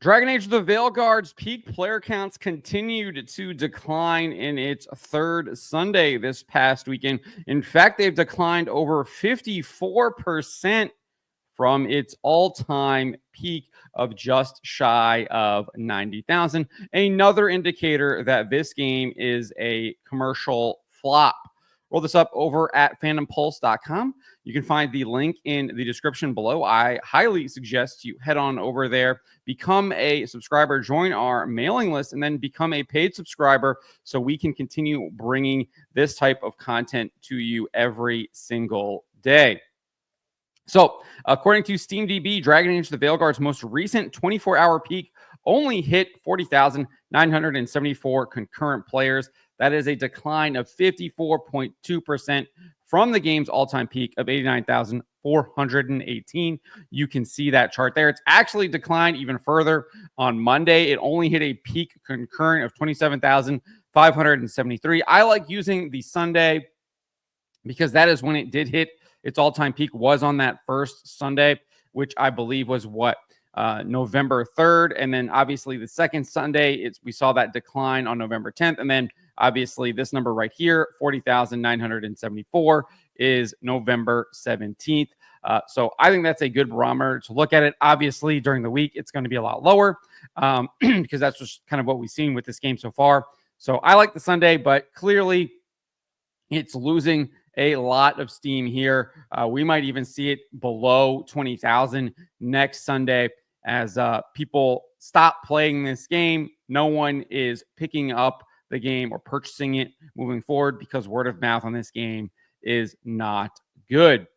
Dragon Age the Veilguard's peak player counts continued to decline in its third Sunday this past weekend. In fact, they've declined over 54% from its all-time peak of just shy of 90,000. Another indicator that this game is a commercial flop. Roll this up over at fandompulse.com. You can find the link in the description below. I highly suggest you head on over there, become a subscriber, join our mailing list, and then become a paid subscriber so we can continue bringing this type of content to you every single day. So, according to SteamDB, Dragon Age the Veilguard's most recent 24-hour peak only hit 40,974 concurrent players. That is a decline of 54.2% from the game's all-time peak of 89,418. You can see that chart there. It's actually declined even further on Monday. It only hit a peak concurrent of 27,573. I like using the Sunday because that is when it did hit its all-time peak, was on that first Sunday, which I believe was November 3rd. And then obviously the second Sunday, we saw that decline on November 10th. And then obviously this number right here, 40,974, is November 17th. So I think that's a good barometer to look at it. Obviously, during the week, it's going to be a lot lower because that's just kind of what we've seen with this game so far. So I like the Sunday, but clearly it's losing a lot of steam here. We might even see it below 20,000 next Sunday as people stop playing this game. No one is picking up the game or purchasing it moving forward because word of mouth on this game is not good.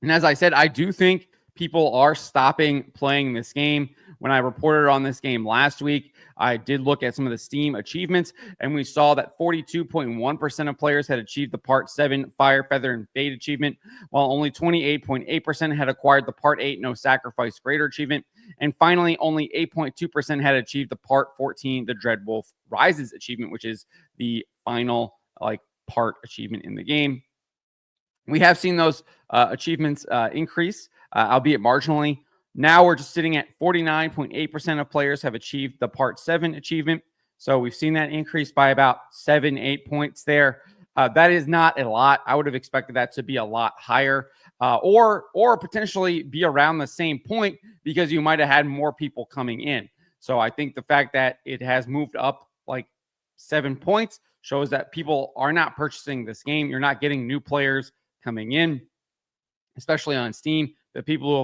And as I said, I do think people are stopping playing this game. When I reported on this game last week, I did look at some of the Steam achievements, and we saw that 42.1% of players had achieved the Part 7 Fire, Feather, and Fade achievement, while only 28.8% had acquired the Part 8 No Sacrifice Greater achievement. And finally, only 8.2% had achieved the Part 14 The Dreadwolf Rises achievement, which is the final part achievement in the game. We have seen those achievements increase, albeit marginally. Now we're just sitting at 49.8% of players have achieved the Part 7 achievement. So we've seen that increase by about 7-8 points there. That is not a lot. I would have expected that to be a lot higher or potentially be around the same point because you might have had more people coming in. So I think the fact that it has moved up like 7 points shows that people are not purchasing this game. You're not getting new players coming in, especially on Steam. The people who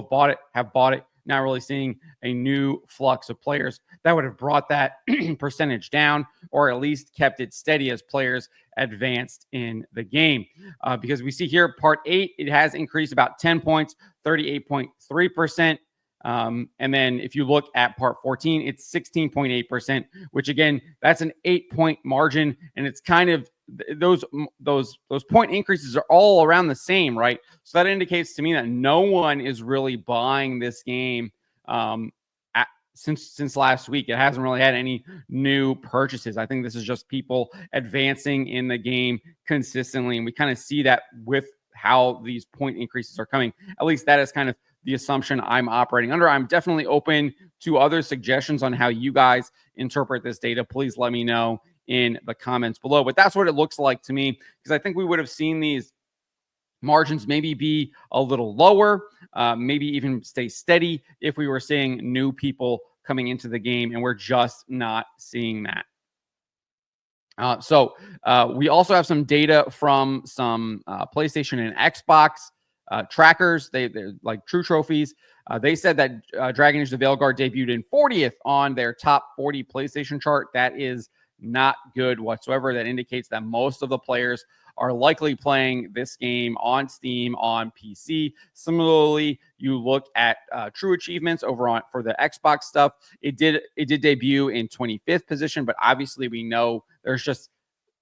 have bought it, not really seeing a new flux of players that would have brought that percentage down or at least kept it steady as players advanced in the game. Because we see here, Part 8, it has increased about 10 points, 38.3%. And then if you look at Part 14, it's 16.8%, which again, that's an 8-point margin. And it's kind of those point increases are all around the same, right? So that indicates to me that no one is really buying this game since last week. It hasn't really had any new purchases. I think this is just people advancing in the game consistently. And we kind of see that with how these point increases are coming. At least that is kind of the assumption I'm operating under. I'm definitely open to other suggestions on how you guys interpret this data. Please let me know in the comments below. But that's what it looks like to me, because I think we would have seen these margins maybe be a little lower, maybe even stay steady if we were seeing new people coming into the game, and we're just not seeing that. So we also have some data from some PlayStation and Xbox trackers. They're like True Trophies. They said that Dragon Age the Veilguard debuted in 40th on their top 40 PlayStation chart. That is not good whatsoever. That indicates that most of the players are likely playing this game on Steam, on PC. Similarly, you look at True Achievements over for the Xbox stuff. It did debut in 25th position, but obviously we know there's just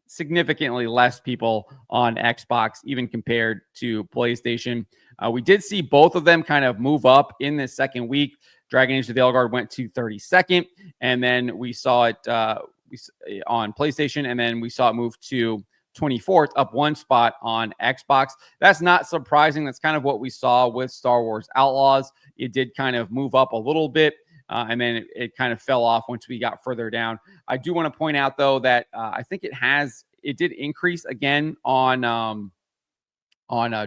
significantly less people on Xbox, even compared to PlayStation. We did see both of them kind of move up in this second week. Dragon Age the Veilguard went to 32nd, and then we saw it on PlayStation, and then we saw it move to 24th, up one spot on Xbox. That's not surprising. That's kind of what we saw with Star Wars Outlaws. It did kind of move up a little bit and then it kind of fell off once we got further down. I do want to point out, though, that I think it did increase again on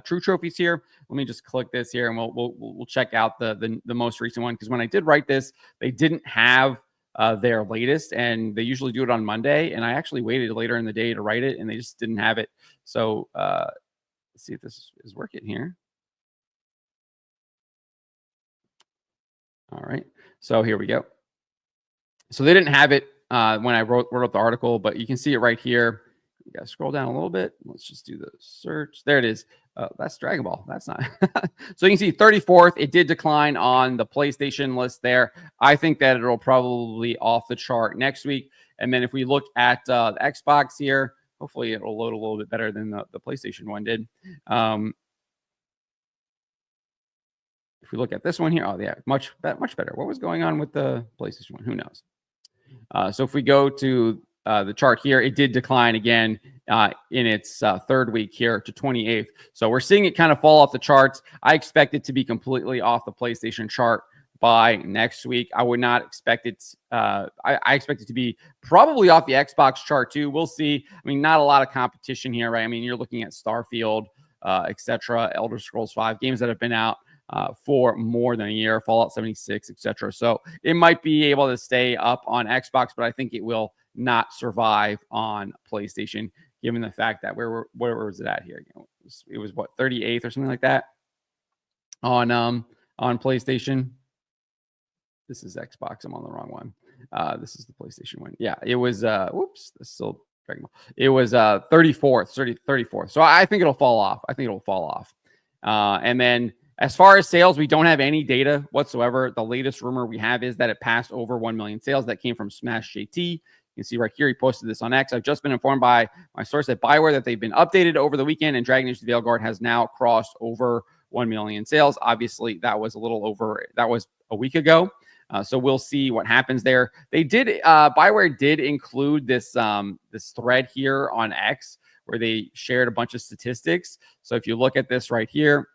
True Trophies here. Let me just click this here, and we'll check out the most recent one, because when I did write this, they didn't have their latest, and they usually do it on Monday, and I actually waited later in the day to write it, and they just didn't have it. So let's see if this is working here. All right, so here we go. So they didn't have it when I wrote the article, but you can see it right here. We got to scroll down a little bit. Let's just do the search. There it is. That's Dragon Ball. That's not. So you can see 34th. It did decline on the PlayStation list there. I think that it'll probably off the chart next week. And then if we look at the Xbox here, hopefully it'll load a little bit better than the PlayStation one did. If we look at this one here, oh yeah, much better. What was going on with the PlayStation one? Who knows? So if we go to the chart here, it did decline again in its third week here to 28th. So we're seeing it kind of fall off the charts. I expect it to be completely off the PlayStation chart by next week. I would not expect it. I expect it to be probably off the Xbox chart too. We'll see. I mean, not a lot of competition here, right? I mean, you're looking at Starfield, etc., Elder Scrolls 5, games that have been out for more than a year, Fallout 76, etc. So it might be able to stay up on Xbox, but I think it will not survive on PlayStation, given the fact that where was it at here? It was what, 38th or something like that on PlayStation. This is Xbox. I'm on the wrong one. This is the PlayStation one. Yeah, it was whoops, this is still Dragon Ball. It was 34th. So I think it'll fall off. And then as far as sales, we don't have any data whatsoever. The latest rumor we have is that it passed over 1 million sales. That came from Smash JT. You can see right here, he posted this on X. I've just been informed by my source at Bioware that they've been updated over the weekend, and Dragon Age: The Veilguard has now crossed over 1 million sales. Obviously, that was a week ago. So we'll see what happens there. They did, Bioware did include this thread here on X where they shared a bunch of statistics. So if you look at this right here,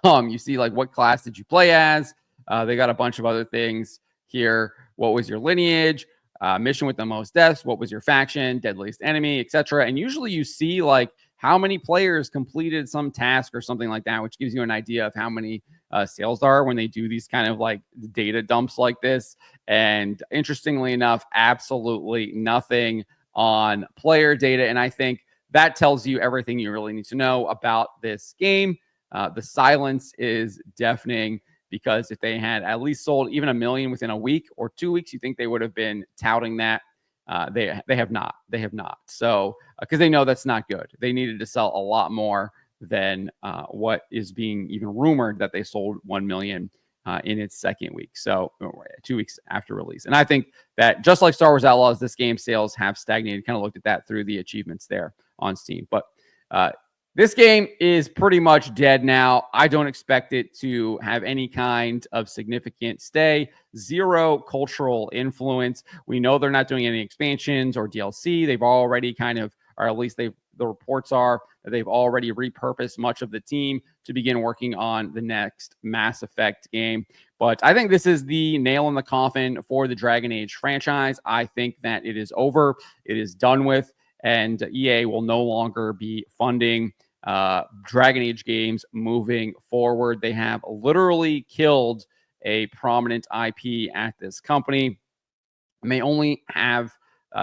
you see like what class did you play as? They got a bunch of other things here. What was your lineage? Mission with the most deaths? What was your faction? Deadliest enemy, etc. And usually you see like how many players completed some task or something like that, which gives you an idea of how many sales are when they do these kind of like data dumps like this. And interestingly enough, absolutely nothing on player data. And I think that tells you everything you really need to know about this game. The silence is deafening, because if they had at least sold even 1 million within a week or 2 weeks, you think they would have been touting that. They have not. So because they know that's not good. They needed to sell a lot more than what is being even rumored that they sold 1 million in its second week. So 2 weeks after release. And I think that just like Star Wars Outlaws, this game sales have stagnated. Kind of looked at that through the achievements there on Steam. But this game is pretty much dead now. I don't expect it to have any kind of significant stay. Zero cultural influence. We know they're not doing any expansions or DLC. They've already kind of, or at least the reports are that they've already repurposed much of the team to begin working on the next Mass Effect game. But I think this is the nail in the coffin for the Dragon Age franchise. I think that it is over. It is done with. And EA will no longer be funding Dragon Age games moving forward. They have literally killed a prominent IP at this company, and they only have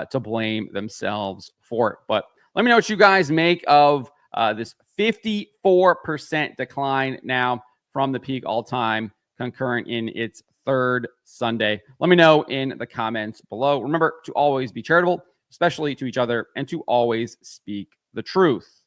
to blame themselves for it. But let me know what you guys make of this 54% decline now from the peak all-time, concurrent in its third Sunday. Let me know in the comments below. Remember to always be charitable, especially to each other, and to always speak the truth.